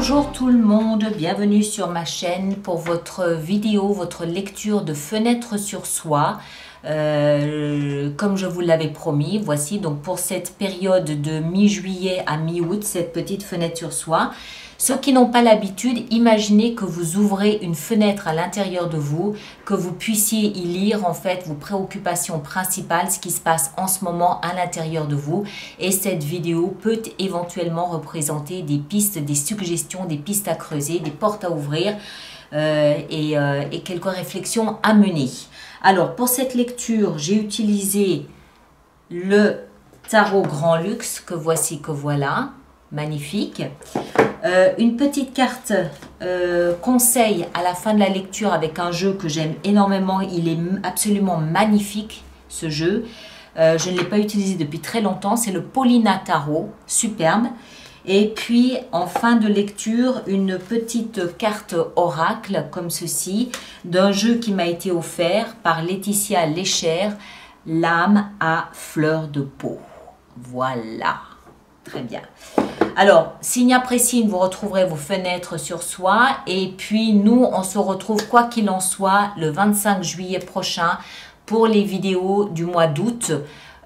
Bonjour tout le monde, bienvenue sur ma chaîne pour votre vidéo, votre lecture de Fenêtre sur soi. Comme je vous l'avais promis, voici donc pour cette période de mi-juillet à mi-août, cette petite fenêtre sur soi. Ceux qui n'ont pas l'habitude, imaginez que vous ouvrez une fenêtre à l'intérieur de vous, que vous puissiez y lire en fait vos préoccupations principales, ce qui se passe en ce moment à l'intérieur de vous. Et cette vidéo peut éventuellement représenter des pistes, des suggestions, des pistes à creuser, des portes à ouvrir et quelques réflexions à mener. Alors pour cette lecture, j'ai utilisé le tarot Grand Luxe que voici, que voilà, magnifique. Une petite carte conseil à la fin de la lecture avec un jeu que j'aime énormément. Il est absolument magnifique ce jeu. Je ne l'ai pas utilisé depuis très longtemps. C'est le Paulina Tarot, superbe. Et puis en fin de lecture, une petite carte oracle comme ceci d'un jeu qui m'a été offert par Laetitia Lécher, l'âme à fleur de peau. Voilà, très bien. Alors, signe après signe, vous retrouverez vos fenêtres sur soi. Et puis, nous, on se retrouve, quoi qu'il en soit, le 25 juillet prochain pour les vidéos du mois d'août.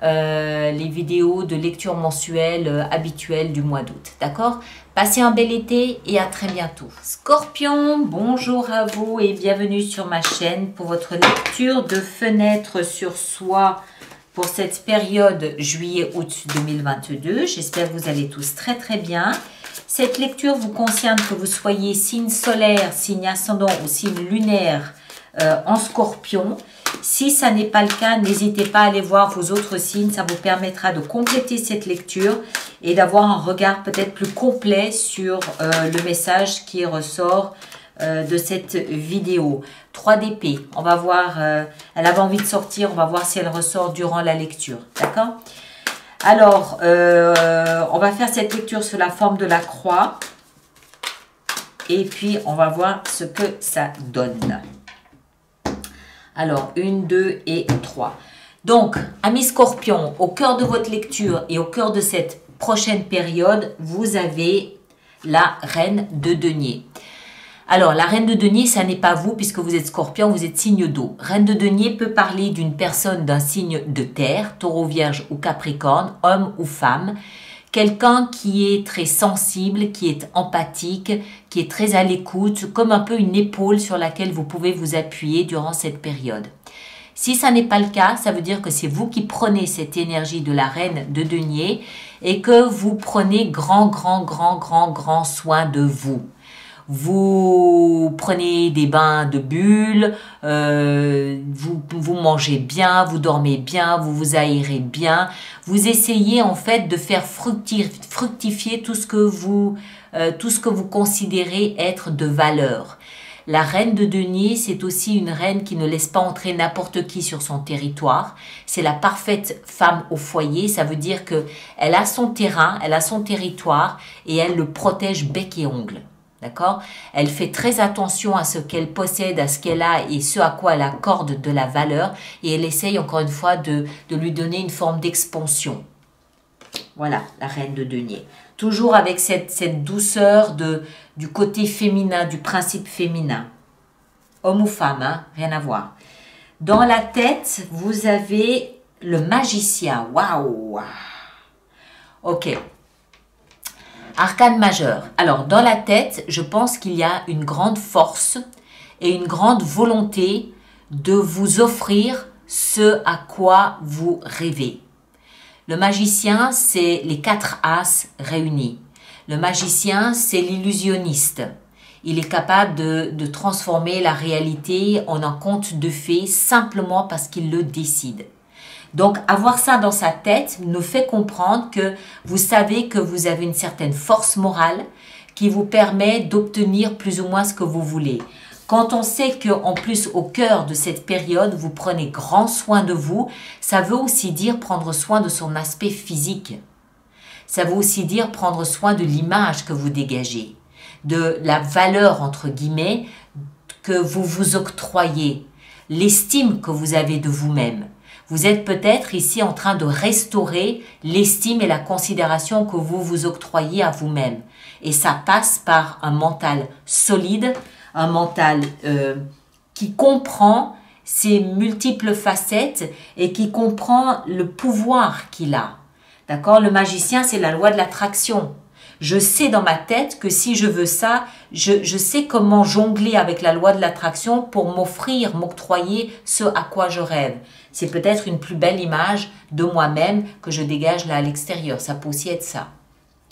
Les vidéos de lecture mensuelle habituelles du mois d'août. D'accord? Passez un bel été et à très bientôt. Scorpion, bonjour à vous et bienvenue sur ma chaîne pour votre lecture de Fenêtre sur soi pour cette période juillet-août 2022. J'espère que vous allez tous très très bien. Cette lecture vous concerne que vous soyez signe solaire, signe ascendant ou signe lunaire en Scorpion. Si ça n'est pas le cas, n'hésitez pas à aller voir vos autres signes. Ça vous permettra de compléter cette lecture et d'avoir un regard peut-être plus complet sur le message qui ressort de cette vidéo. 3 d'épée, on va voir, elle avait envie de sortir, on va voir si elle ressort durant la lecture, d'accord? Alors, on va faire cette lecture sous la forme de la croix et puis on va voir ce que ça donne. Alors, 1, 2 et 3. Donc, amis Scorpion, au cœur de votre lecture et au cœur de cette prochaine période, vous avez la reine de denier. Alors, la reine de denier, ça n'est pas vous, puisque vous êtes Scorpion, vous êtes signe d'eau. Reine de denier peut parler d'une personne d'un signe de terre, taureau, vierge ou capricorne, homme ou femme. Quelqu'un qui est très sensible, qui est empathique, qui est très à l'écoute, comme un peu une épaule sur laquelle vous pouvez vous appuyer durant cette période. Si ça n'est pas le cas, ça veut dire que c'est vous qui prenez cette énergie de la reine de denier et que vous prenez grand soin de vous. Vous prenez des bains de bulles, vous mangez bien, vous dormez bien, vous vous aérez bien. Vous essayez en fait de faire fructifier tout ce que vous considérez être de valeur. La reine de denier, c'est aussi une reine qui ne laisse pas entrer n'importe qui sur son territoire. C'est la parfaite femme au foyer. Ça veut dire que elle a son terrain, elle a son territoire et elle le protège bec et ongle. D'accord? Elle fait très attention à ce qu'elle possède, à ce qu'elle a et ce à quoi elle accorde de la valeur. Et elle essaye encore une fois de lui donner une forme d'expansion. Voilà, la reine de denier. Toujours avec cette douceur du côté féminin, du principe féminin. Homme ou femme, hein? Rien à voir. Dans la tête, vous avez le magicien. Waouh! Ok. Arcane majeur. Alors, dans la tête, je pense qu'il y a une grande force et une grande volonté de vous offrir ce à quoi vous rêvez. Le magicien, c'est les 4 as réunis. Le magicien, c'est l'illusionniste. Il est capable de transformer la réalité en un conte de fées simplement parce qu'il le décide. Donc, avoir ça dans sa tête nous fait comprendre que vous savez que vous avez une certaine force morale qui vous permet d'obtenir plus ou moins ce que vous voulez. Quand on sait qu'en plus, au cœur de cette période, vous prenez grand soin de vous, ça veut aussi dire prendre soin de son aspect physique. Ça veut aussi dire prendre soin de l'image que vous dégagez, de la valeur, entre guillemets, que vous vous octroyez, l'estime que vous avez de vous-même. Vous êtes peut-être ici en train de restaurer l'estime et la considération que vous vous octroyez à vous-même. Et ça passe par un mental solide, un mental qui comprend ses multiples facettes et qui comprend le pouvoir qu'il a. D'accord? Le magicien, c'est la loi de l'attraction. Je sais dans ma tête que si je veux ça, je sais comment jongler avec la loi de l'attraction pour m'offrir, m'octroyer ce à quoi je rêve. C'est peut-être une plus belle image de moi-même que je dégage là à l'extérieur. Ça peut aussi être ça.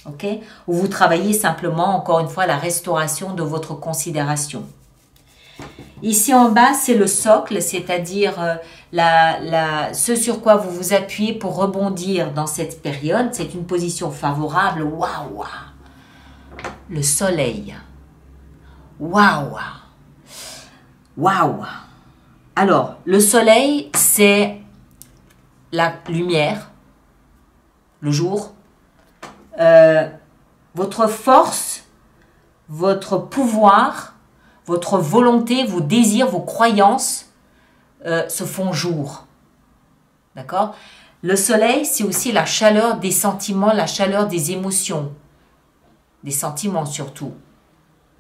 Ok? Ou vous travaillez simplement, encore une fois, la restauration de votre considération. Ici en bas, c'est le socle, c'est-à-dire ce sur quoi vous vous appuyez pour rebondir dans cette période. C'est une position favorable. Waouh! Le soleil. Waouh! Waouh! Alors, le soleil, c'est la lumière, le jour, votre force, votre pouvoir, votre volonté, vos désirs, vos croyances se font jour. D'accord? Le soleil, c'est aussi la chaleur des sentiments, la chaleur des émotions. Des sentiments surtout.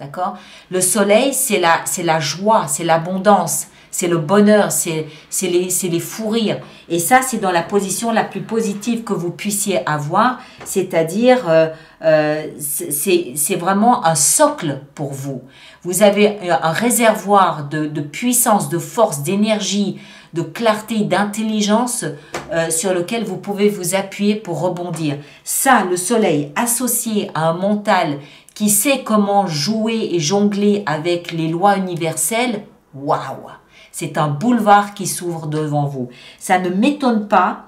D'accord? Le soleil, c'est la joie, c'est l'abondance, c'est le bonheur, c'est les fous rires. Et ça, c'est dans la position la plus positive que vous puissiez avoir, c'est-à-dire c'est vraiment un socle pour vous. Vous avez un réservoir de puissance, de force, d'énergie, de clarté, d'intelligence sur lequel vous pouvez vous appuyer pour rebondir. Ça, le soleil associé à un mental qui sait comment jouer et jongler avec les lois universelles, waouh! C'est un boulevard qui s'ouvre devant vous. Ça ne m'étonne pas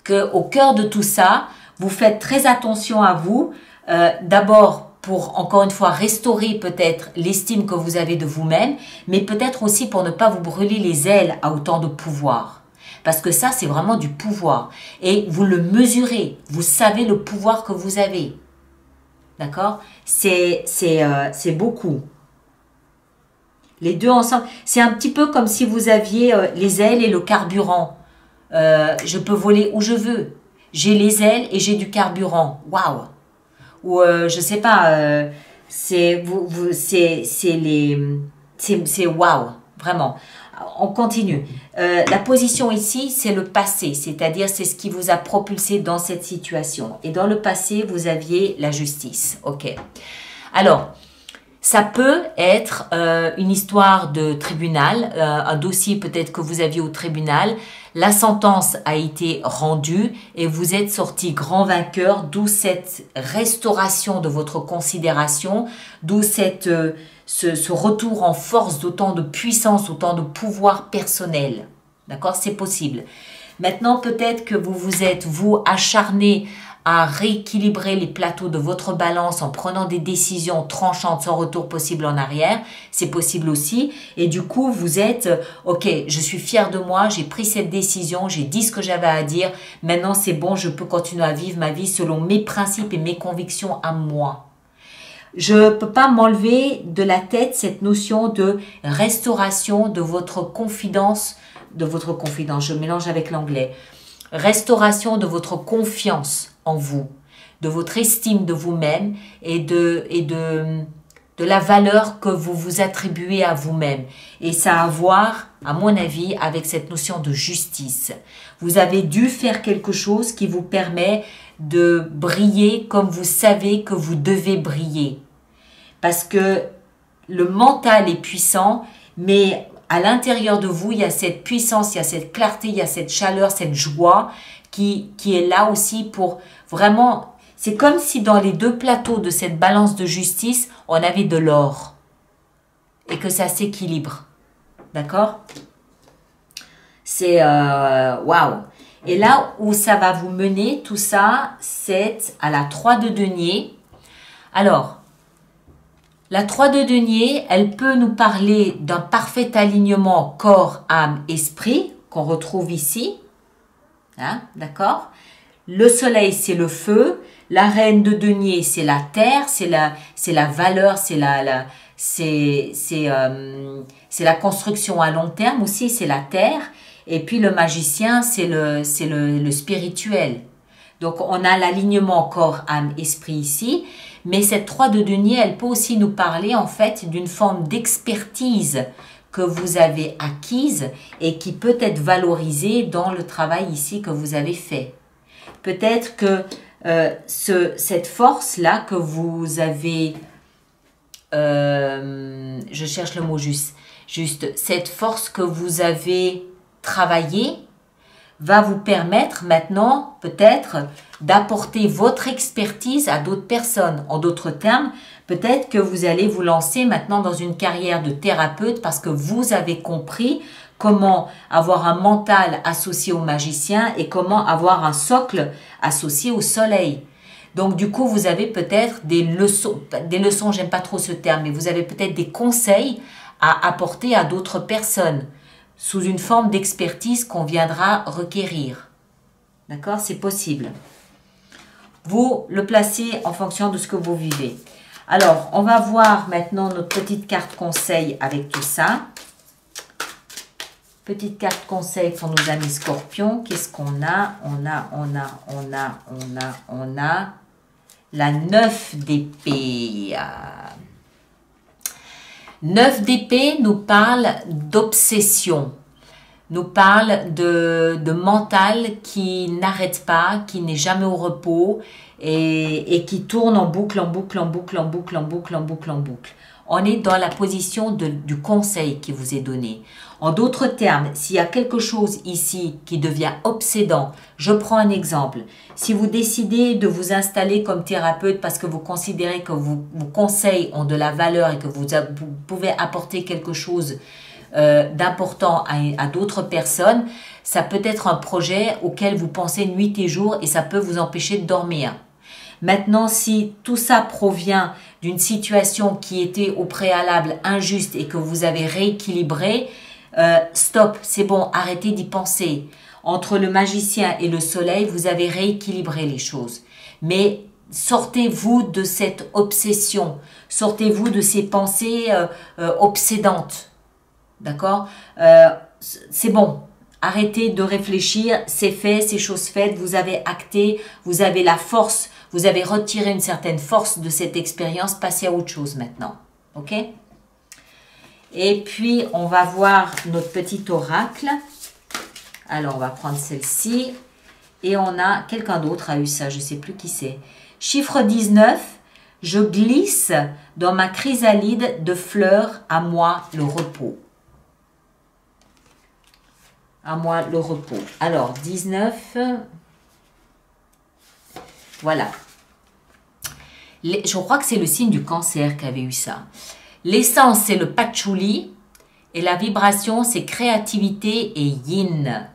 qu'au cœur de tout ça, vous faites très attention à vous. D'abord, pour, encore une fois, restaurer peut-être l'estime que vous avez de vous-même, mais peut-être aussi pour ne pas vous brûler les ailes à autant de pouvoir. Parce que ça, c'est vraiment du pouvoir. Et vous le mesurez. Vous savez le pouvoir que vous avez. D'accord? C'est beaucoup. Les deux ensemble. C'est un petit peu comme si vous aviez les ailes et le carburant. Je peux voler où je veux. J'ai les ailes et j'ai du carburant. Waouh! Ou je sais pas. C'est waouh, vraiment. On continue. La position ici, c'est le passé, c'est-à-dire c'est ce qui vous a propulsé dans cette situation. Et dans le passé, vous aviez la justice. Ok. Alors, ça peut être une histoire de tribunal, un dossier peut-être que vous aviez au tribunal. La sentence a été rendue et vous êtes sorti grand vainqueur, d'où cette restauration de votre considération, d'où ce retour en force d'autant de puissance, autant de pouvoir personnel. D'accord? C'est possible. Maintenant, peut-être que vous vous êtes, vous, acharné à rééquilibrer les plateaux de votre balance en prenant des décisions tranchantes sans retour possible en arrière. C'est possible aussi. Et du coup, vous êtes, ok, je suis fier de moi, j'ai pris cette décision, j'ai dit ce que j'avais à dire. Maintenant, c'est bon, je peux continuer à vivre ma vie selon mes principes et mes convictions à moi. Je ne peux pas m'enlever de la tête cette notion de restauration de votre confidence, je mélange avec l'anglais, restauration de votre confiance en vous, de votre estime de vous-même et de la valeur que vous vous attribuez à vous-même. Et ça a à voir, à mon avis, avec cette notion de justice. Vous avez dû faire quelque chose qui vous permet de briller comme vous savez que vous devez briller. Parce que le mental est puissant, mais à l'intérieur de vous, il y a cette puissance, il y a cette clarté, il y a cette chaleur, cette joie qui est là aussi pour vraiment... C'est comme si dans les deux plateaux de cette balance de justice, on avait de l'or et que ça s'équilibre. D'accord? C'est... waouh! Et là où ça va vous mener, tout ça, c'est à la 3 de denier. Alors, la 3 de denier, elle peut nous parler d'un parfait alignement corps, âme, esprit qu'on retrouve ici. Hein, d'accord? Le soleil, c'est le feu. La reine de denier, c'est la terre, c'est la valeur, c'est la construction à long terme aussi, c'est la terre. Et puis le magicien, c'est le spirituel. Donc on a l'alignement corps, âme, esprit ici. Mais cette 3 de denier, elle peut aussi nous parler en fait d'une forme d'expertise que vous avez acquise et qui peut être valorisée dans le travail ici que vous avez fait. Peut-être que cette force-là que vous avez, je cherche le mot juste, cette force que vous avez travaillée va vous permettre maintenant peut-être d'apporter votre expertise à d'autres personnes. En d'autres termes, peut-être que vous allez vous lancer maintenant dans une carrière de thérapeute parce que vous avez compris comment avoir un mental associé au magicien et comment avoir un socle associé au soleil. Donc du coup, vous avez peut-être des leçons, j'aime pas trop ce terme, mais vous avez peut-être des conseils à apporter à d'autres personnes sous une forme d'expertise qu'on viendra requérir. D'accord? C'est possible. Vous le placez en fonction de ce que vous vivez. Alors, on va voir maintenant notre petite carte conseil avec tout ça. Petite carte conseil pour nos amis scorpions. Qu'est-ce qu'on a? On a la 9 d'épée. 9 d'épée nous parle d'obsession, nous parle de mental qui n'arrête pas, qui n'est jamais au repos et qui tourne en boucle, en boucle, en boucle, en boucle, en boucle, en boucle, en boucle. On est dans la position du conseil qui vous est donné. En d'autres termes, s'il y a quelque chose ici qui devient obsédant, je prends un exemple. Si vous décidez de vous installer comme thérapeute parce que vous considérez que vos conseils ont de la valeur et que vous pouvez apporter quelque chose d'important à d'autres personnes, ça peut être un projet auquel vous pensez nuit et jour et ça peut vous empêcher de dormir. Maintenant, si tout ça provient d'une situation qui était au préalable injuste et que vous avez rééquilibré, stop, c'est bon, arrêtez d'y penser. Entre le magicien et le soleil, vous avez rééquilibré les choses. Mais sortez-vous de cette obsession, sortez-vous de ces pensées obsédantes. D'accord? C'est bon. Arrêtez de réfléchir, c'est fait, c'est chose faite, vous avez acté, vous avez la force, vous avez retiré une certaine force de cette expérience, passez à autre chose maintenant. Ok? Et puis, on va voir notre petit oracle. Alors, on va prendre celle-ci. Et on a, quelqu'un d'autre a eu ça, je ne sais plus qui c'est. Chiffre 19, je glisse dans ma chrysalide de fleurs, à moi le repos. À moi le repos. Alors, 19. Voilà. Je crois que c'est le signe du cancer qui avait eu ça. L'essence, c'est le patchouli. Et la vibration, c'est créativité et yin.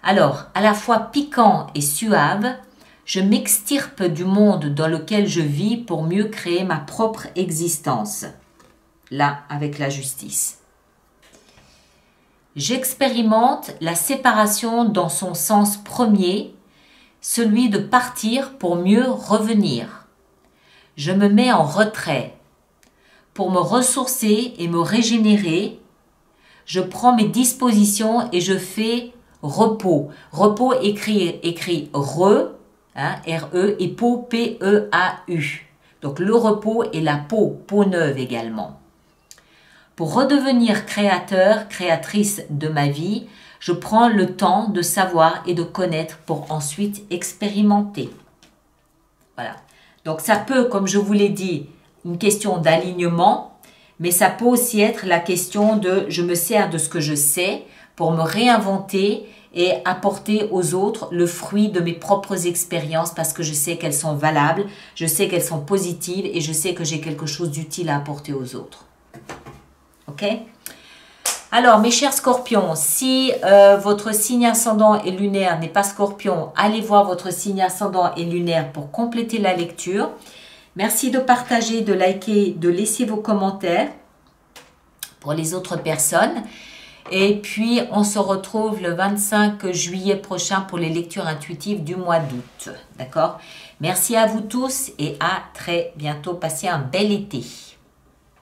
Alors, à la fois piquant et suave, je m'extirpe du monde dans lequel je vis pour mieux créer ma propre existence. Là, avec la justice. J'expérimente la séparation dans son sens premier, celui de partir pour mieux revenir. Je me mets en retrait. Pour me ressourcer et me régénérer, je prends mes dispositions et je fais repos. Repos écrit re, hein, R-E, et peau, P-E-A-U. Donc le repos et la peau neuve également. Pour redevenir créateur, créatrice de ma vie, je prends le temps de savoir et de connaître pour ensuite expérimenter. Voilà. Donc ça peut, comme je vous l'ai dit, une question d'alignement, mais ça peut aussi être la question de je me sers de ce que je sais pour me réinventer et apporter aux autres le fruit de mes propres expériences parce que je sais qu'elles sont valables, je sais qu'elles sont positives et je sais que j'ai quelque chose d'utile à apporter aux autres. Ok? Alors, mes chers scorpions, si votre signe ascendant et lunaire n'est pas scorpion, allez voir votre signe ascendant et lunaire pour compléter la lecture. Merci de partager, de liker, de laisser vos commentaires pour les autres personnes. Et puis, on se retrouve le 25 juillet prochain pour les lectures intuitives du mois d'août. D'accord? Merci à vous tous et à très bientôt. Passez un bel été.